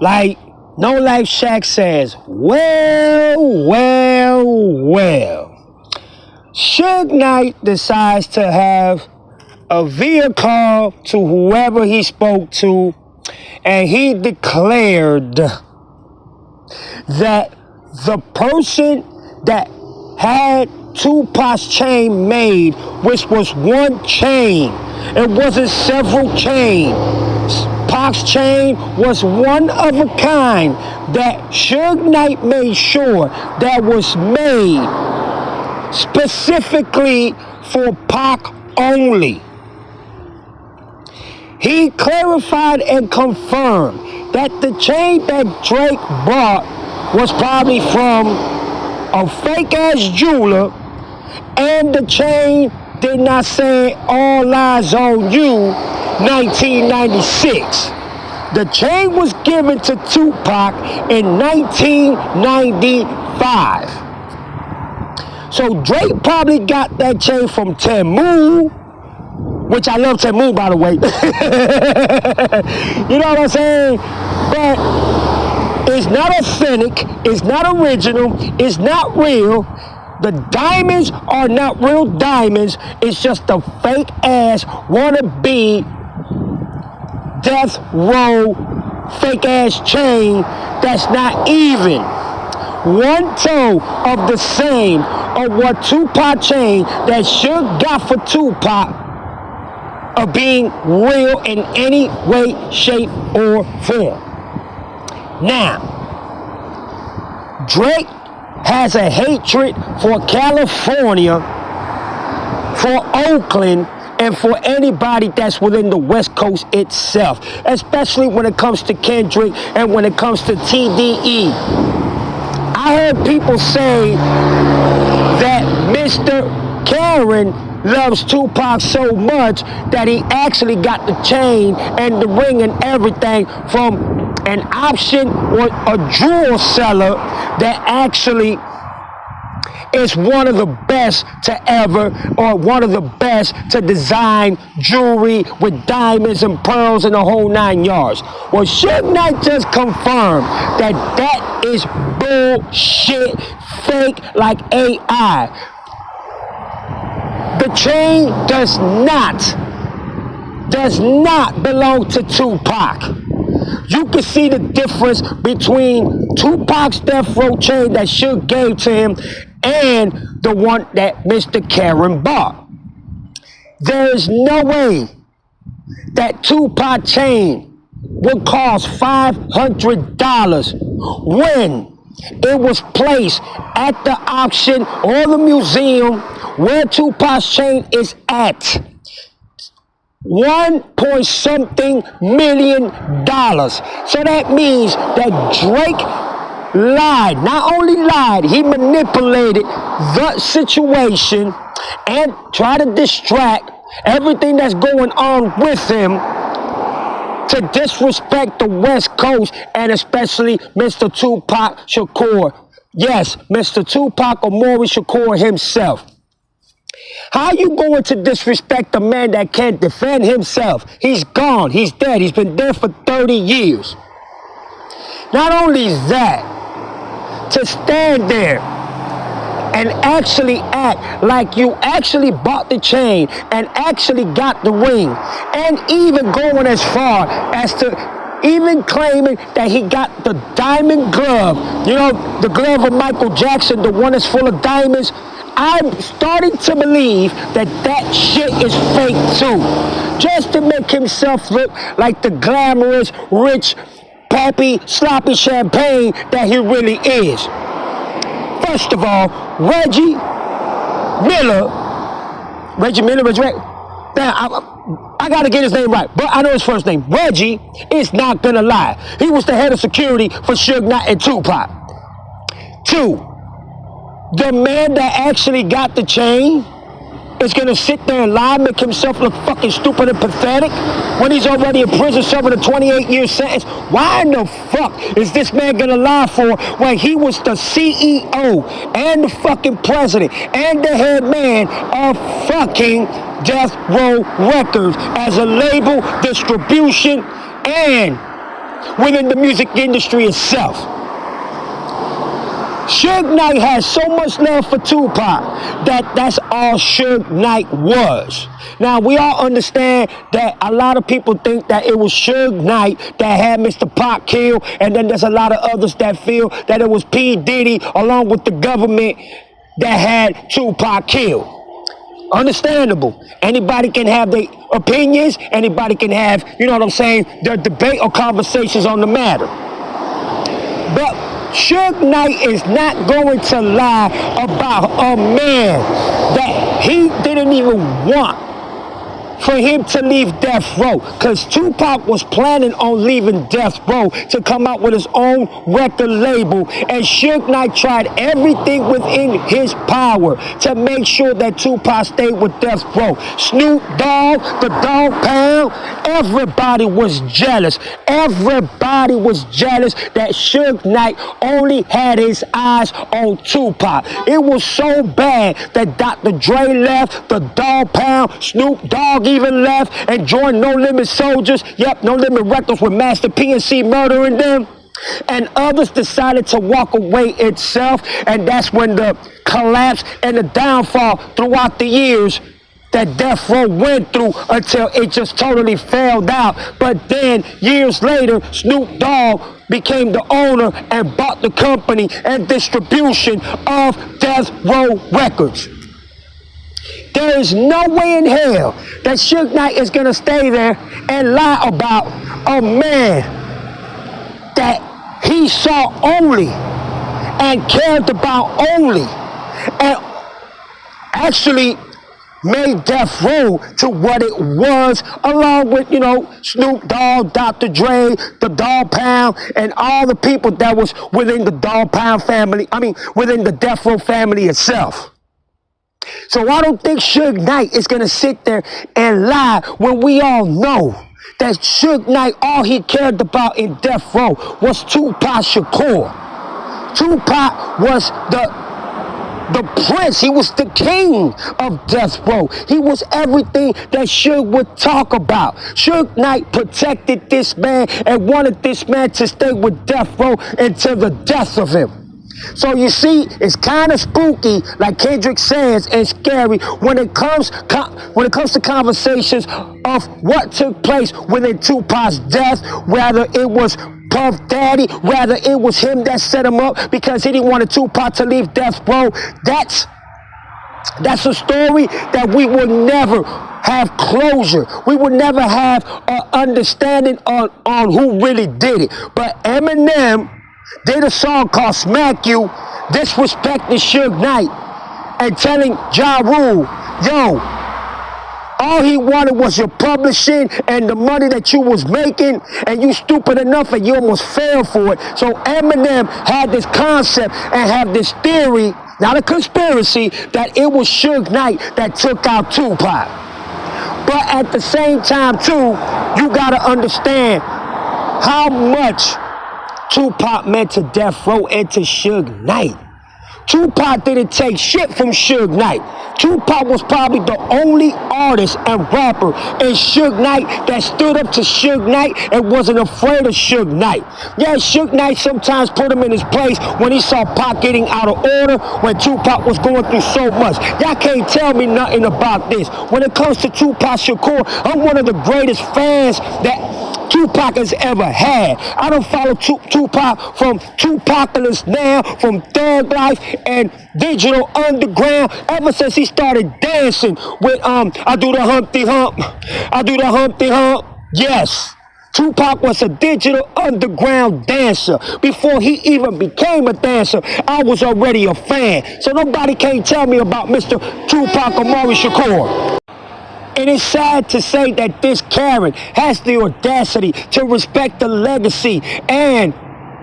Like No Life Shack says, well. Suge Knight decides to have a vehicle to whoever he spoke to, and he declared that the person that had Tupac's chain made, which was one chain, it wasn't several chains. Pac's chain was one of a kind that Suge Knight made sure that was made specifically for Pac only. He clarified and confirmed that the chain that Drake bought was probably from a fake-ass jeweler, and the chain did not say All Eyes on You 1996. The chain was given to Tupac in 1995. So Drake probably got that chain from Temu, which I love Temu, by the way. You know what I'm saying? But it's not authentic, it's not original, it's not real. The diamonds are not real diamonds. It's just a fake ass wannabe death row fake ass chain that's not even one toe of the same of what Tupac chain that Suge got for Tupac of being real in any way, shape, or form. Now, Drake has a hatred for California, for Oakland, and for anybody that's within the West Coast itself, especially when it comes to Kendrick and when it comes to TDE. I heard people say that Mr. Karen loves Tupac so much that he actually got the chain and the ring and everything from an option or a jewel seller that actually is one of the best to ever, or one of the best to design jewelry with diamonds and pearls and the whole 9 yards. Well, Suge Knight just confirmed that that is bullshit, fake like AI. The chain does not belong to Tupac. You can see the difference between Tupac's death row chain that Suge gave to him and the one that Mr. Karen bought. There is no way that Tupac chain would cost $500 when it was placed at the auction or the museum where Tupac's chain is at. $1.something million. So that means that Drake lied. Not only lied, he manipulated the situation and tried to distract everything that's going on with him to disrespect the West Coast and especially Mr. Tupac Shakur. Yes, Mr. Tupac Amari Shakur himself. How you going to disrespect a man that can't defend himself? He's gone. He's dead. He's been dead for 30 years. Not only that, to stand there and actually act like you actually bought the chain and actually got the ring, and even going as far as to even claiming that he got the diamond glove, you know, the glove of Michael Jackson, the one that's full of diamonds. I'm starting to believe that that shit is fake too. Just to make himself look like the glamorous, rich, pappy, sloppy champagne that he really is. First of all, Reggie Miller, I gotta get his name right, but I know his first name. Reggie is not gonna lie. He was the head of security for Suge Knight and Tupac. 2, the man that actually got the chain is gonna sit there and lie, make himself look fucking stupid and pathetic when he's already in prison serving a 28-year sentence. Why in the fuck is this man gonna lie for when he was the CEO and the fucking president and the head man of fucking Death Row Records as a label, distribution, and within the music industry itself. Suge Knight has so much love for Tupac that that's all Suge Knight was. Now, we all understand that a lot of people think that it was Suge Knight that had Mr. Pac killed, and then there's a lot of others that feel that it was P. Diddy along with the government that had Tupac killed. Understandable. Anybody can have their opinions. Anybody can have, you know what I'm saying, their debate or conversations on the matter. But Suge Knight is not going to lie about a man that he didn't even want for him to leave death row, because Tupac was planning on leaving death row to come out with his own record label, and Suge Knight tried everything within his power to make sure that Tupac stayed with death row. Snoop Dogg, the Dog Pound, everybody was jealous. Everybody was jealous that Suge Knight only had his eyes on Tupac. It was so bad that Dr. Dre left, the Dog Pound, Snoop Dogg even left and joined No Limit Soldiers. Yep, No Limit Records with Master P&C murdering them. And others decided to walk away itself. And that's when the collapse and the downfall throughout the years that Death Row went through until it just totally failed out. But then years later, Snoop Dogg became the owner and bought the company and distribution of Death Row Records. There is no way in hell that Suge Knight is going to stay there and lie about a man that he saw only and cared about only and actually made Death Row to what it was, along with, you know, Snoop Dogg, Dr. Dre, the Dog Pound, and all the people that was within the Dog Pound family, within the Death Row family itself. So I don't think Suge Knight is going to sit there and lie when we all know that Suge Knight, all he cared about in Death Row was Tupac Shakur. Tupac was the prince. He was the king of Death Row. He was everything that Suge would talk about. Suge Knight protected this man and wanted this man to stay with Death Row until the death of him. So you see, it's kind of spooky, like Kendrick says, and scary when it comes to conversations of what took place within Tupac's death, whether it was Puff Daddy, whether it was him that set him up because he didn't want Tupac to leave Death Row. That's a story that we will never have closure. We would never have an understanding on who really did it. But Eminem did a song called Smack You, disrespecting Suge Knight and telling Ja Rule, yo, all he wanted was your publishing and the money that you was making, and you stupid enough and you almost fell for it. So Eminem had this concept and had this theory, not a conspiracy, that it was Suge Knight that took out Tupac. But at the same time, too, you gotta understand how much Tupac meant to Death Row and to Suge Knight. Tupac didn't take shit from Suge Knight. Tupac was probably the only artist and rapper in Suge Knight that stood up to Suge Knight and wasn't afraid of Suge Knight. Yeah, Suge Knight sometimes put him in his place when he saw Pac getting out of order, when Tupac was going through so much. Y'all can't tell me nothing about this. When it comes to Tupac Shakur, I'm one of the greatest fans that Tupac has ever had. I don't follow Tupac from Tupacalypse Now, from Thug Life, and Digital Underground ever since he started dancing with I do the Humpty Hump, I do the Humpty Hump. Yes, Tupac was a Digital Underground dancer. Before he even became a dancer, I was already a fan. So nobody can tell me about Mr. Tupac Amaru Shakur. It is sad to say that this Karen has the audacity to respect the legacy and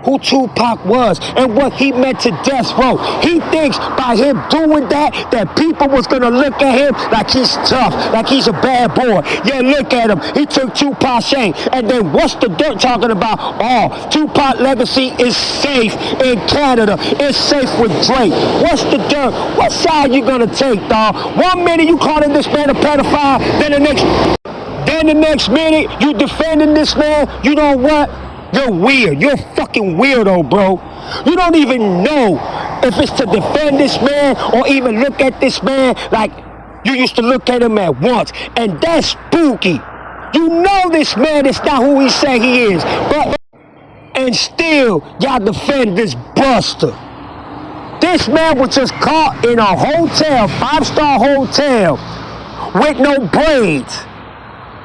who Tupac was and what he meant to Death Row. He thinks by him doing that people was gonna look at him like he's tough, like he's a bad boy. Yeah, look at him. He took Tupac's chain. And then what's the dirt talking about? Oh, Tupac legacy is safe in Canada. It's safe with Drake. What's the dirt? What side you gonna take, dawg? 1 minute you calling this man a pedophile, then the next minute you defending this man. You know what? You're weird. You're a fucking weirdo, bro. You don't even know if it's to defend this man or even look at this man like you used to look at him at once. And that's spooky. You know this man is not who he say he is. And still, y'all defend this buster. This man was just caught in a hotel, 5-star hotel, with no braids.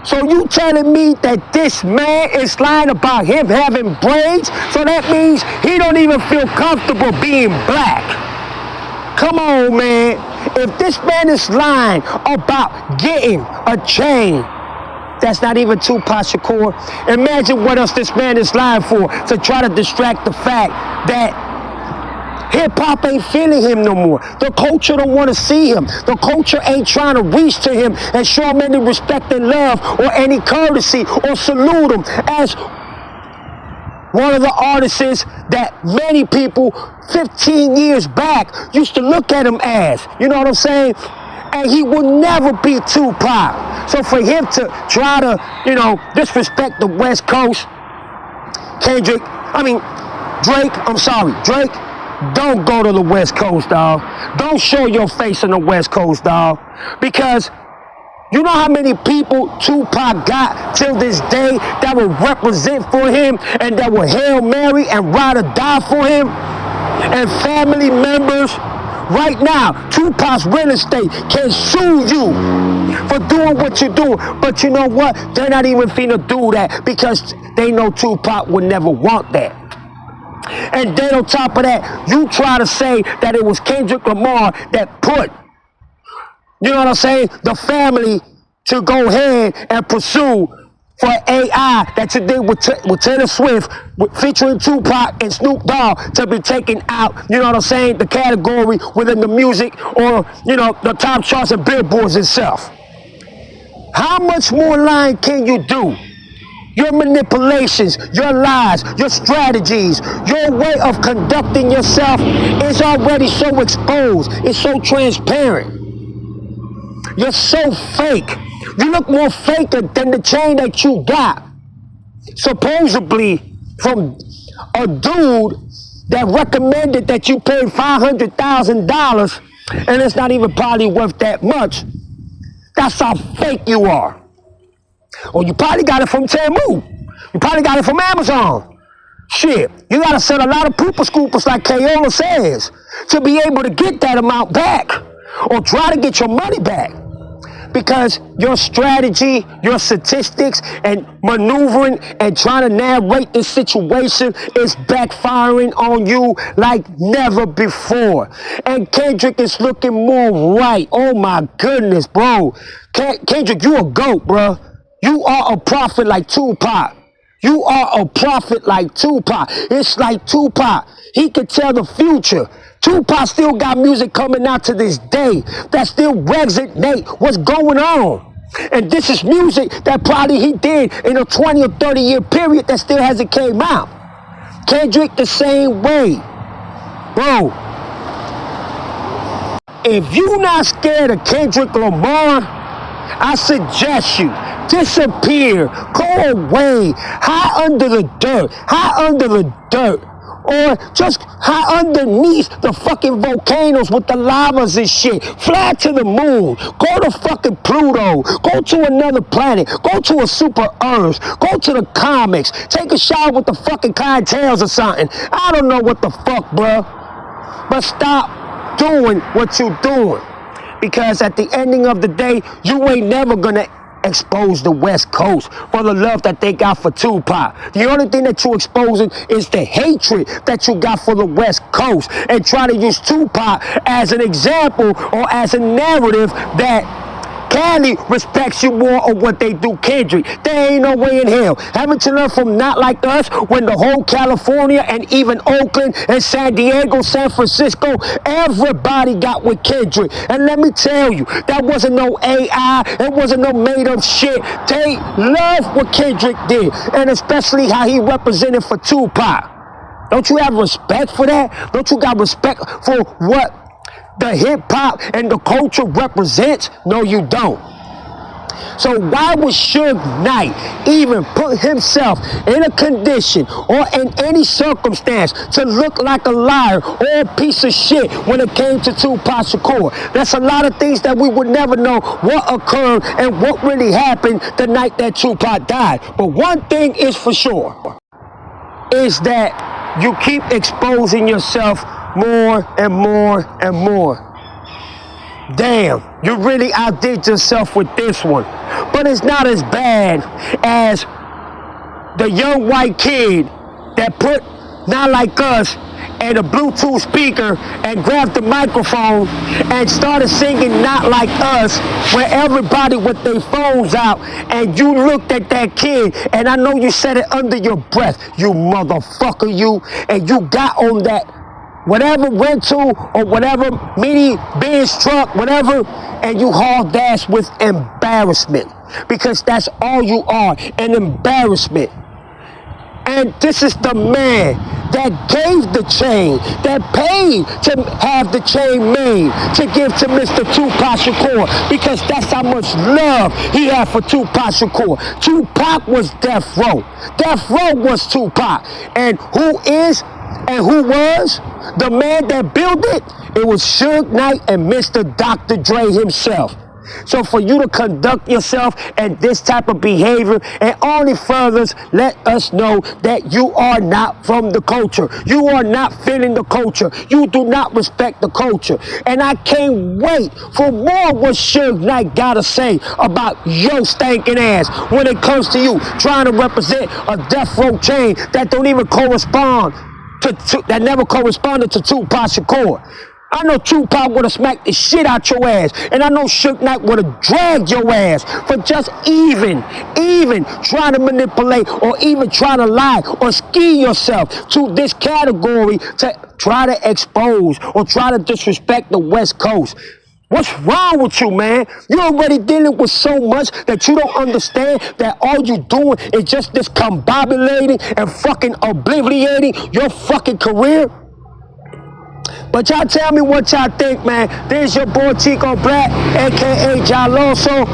So you telling me that this man is lying about him having braids? So that means he don't even feel comfortable being black. Come on, man. If this man is lying about getting a chain, that's not even Tupac Shakur. Imagine what else this man is lying for to try to distract the fact that hip-hop ain't feeling him no more. The culture don't want to see him. The culture ain't trying to reach to him and show him any respect and love or any courtesy or salute him as one of the artists that many people 15 years back used to look at him as. You know what I'm saying? And he will never be Tupac. So for him to try to, disrespect the West Coast, Drake, don't go to the West Coast, dog. Don't show your face on the West Coast, dog. Because you know how many people Tupac got till this day that will represent for him and that will Hail Mary and ride or die for him? And family members. Right now, Tupac's real estate can sue you for doing what you do. But you know what? They're not even finna do that because they know Tupac would never want that. And then on top of that, you try to say that it was Kendrick Lamar that put, the family to go ahead and pursue for AI that you did with Taylor Swift, featuring Tupac and Snoop Dogg to be taken out, the category within the music or, the top charts and billboards itself. How much more lying can you do? Your manipulations, your lies, your strategies, your way of conducting yourself is already so exposed. It's so transparent. You're so fake. You look more faker than the chain that you got. Supposedly from a dude that recommended that you pay $500,000 and it's not even probably worth that much. That's how fake you are. Or you probably got it from Temu. You probably got it from Amazon. Shit, you gotta sell a lot of pooper scoopers like Kayola says to be able to get that amount back or try to get your money back. Because your strategy, your statistics, and maneuvering and trying to narrate this situation is backfiring on you like never before. And Kendrick is looking more right. Oh my goodness, bro. Kendrick, you a GOAT, bro. You are a prophet like Tupac. You are a prophet like Tupac. It's like Tupac. He could tell the future. Tupac still got music coming out to this day that still resonate what's going on. And this is music that probably he did in a 20 or 30 year period that still hasn't came out. Kendrick the same way. Bro, if you not scared of Kendrick Lamar, I suggest you disappear, go away, hide under the dirt, or just hide underneath the fucking volcanoes with the lavas and shit. Fly to the moon, go to fucking Pluto, go to another planet, go to a super Earth, go to the comics, take a shower with the fucking clientels or something. I don't know what the fuck, bruh. But stop doing what you doing. Because at the ending of the day, you ain't never gonna expose the West Coast for the love that they got for Tupac. The only thing that you're exposing is the hatred that you got for the West Coast and try to use Tupac as an example or as a narrative that Cali respects you more of what they do Kendrick. There ain't no way in hell. Haven't you learned from Not Like Us when the whole California and even Oakland and San Diego, San Francisco, everybody got with Kendrick. And let me tell you, that wasn't no AI, it wasn't no made up shit. They love what Kendrick did, and especially how he represented for Tupac. Don't you have respect for that? Don't you got respect for what the hip hop and the culture represents? No, you don't. So why would Suge Knight even put himself in a condition or in any circumstance to look like a liar or a piece of shit when it came to Tupac Shakur? That's a lot of things that we would never know what occurred and what really happened the night that Tupac died. But one thing is for sure, is that you keep exposing yourself more and more and more. Damn, you really outdid yourself with this one. But it's not as bad as the young white kid that put Not Like Us and a Bluetooth speaker and grabbed the microphone and started singing Not Like Us, where everybody with their phones out, and you looked at that kid, and I know you said it under your breath, you motherfucker, you, and you got on that whatever rental or whatever mini Benz truck, whatever, and you hauled ass with embarrassment, because that's all you are, an embarrassment. And this is the man that gave the chain, that paid to have the chain made to give to Mr. Tupac Shakur, because that's how much love he had for Tupac Shakur. Tupac was Death Row. Death Row was Tupac. And who is and who was the man that built it? It was Suge Knight and Mr. Dr. Dre himself. So for you to conduct yourself and this type of behavior, and only furthers let us know that you are not from the culture. You are not feeling the culture. You do not respect the culture. And I can't wait for more what Suge Knight gotta say about your stinking ass when it comes to you trying to represent a death row chain that don't even correspond that never corresponded to Tupac Shakur. I know Tupac would have smacked the shit out your ass. And I know Suge Knight would have dragged your ass for just even trying to manipulate or even trying to lie or ski yourself to this category to try to expose or try to disrespect the West Coast. What's wrong with you, man? You're already dealing with so much that you don't understand that all you doing is just discombobulating and fucking obliterating your fucking career. But y'all tell me what y'all think, man. This is your boy Chico Black, a.k.a. Jaloso.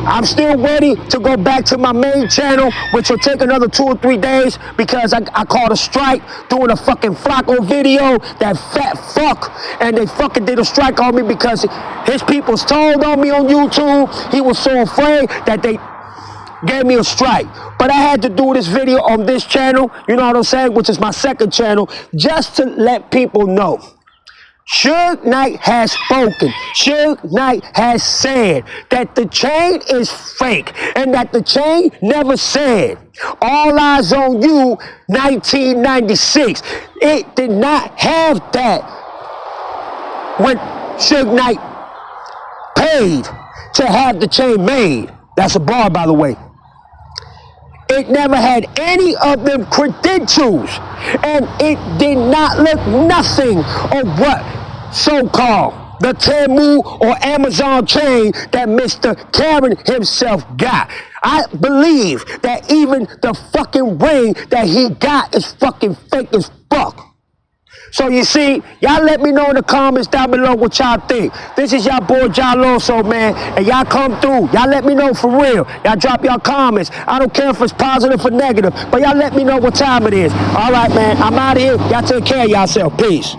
I'm still ready to go back to my main channel, which will take another 2 or 3 days, because I caught a strike doing a fucking Flacco video, that fat fuck, and they fucking did a strike on me because his people's told on me on YouTube. He was so afraid that they gave me a strike. But I had to do this video on this channel, you know what I'm saying, which is my second channel, just to let people know. Suge Knight has spoken. Suge Knight has said that the chain is fake and that the chain never said "All Eyes on You" 1996. It did not have that when Suge Knight paid to have the chain made. That's a bar, by the way. It never had any of them credentials, and it did not look nothing of what so-called the Temu or Amazon chain that Mr. Karen himself got. I believe that even the fucking ring that he got is fucking fake as fuck. So you see, y'all let me know in the comments down below what y'all think. This is y'all boy Jaloso, man, and y'all come through. Y'all let me know for real. Y'all drop y'all comments. I don't care if it's positive or negative, but y'all let me know what time it is. All right, man, I'm out of here. Y'all take care of yourself. Peace.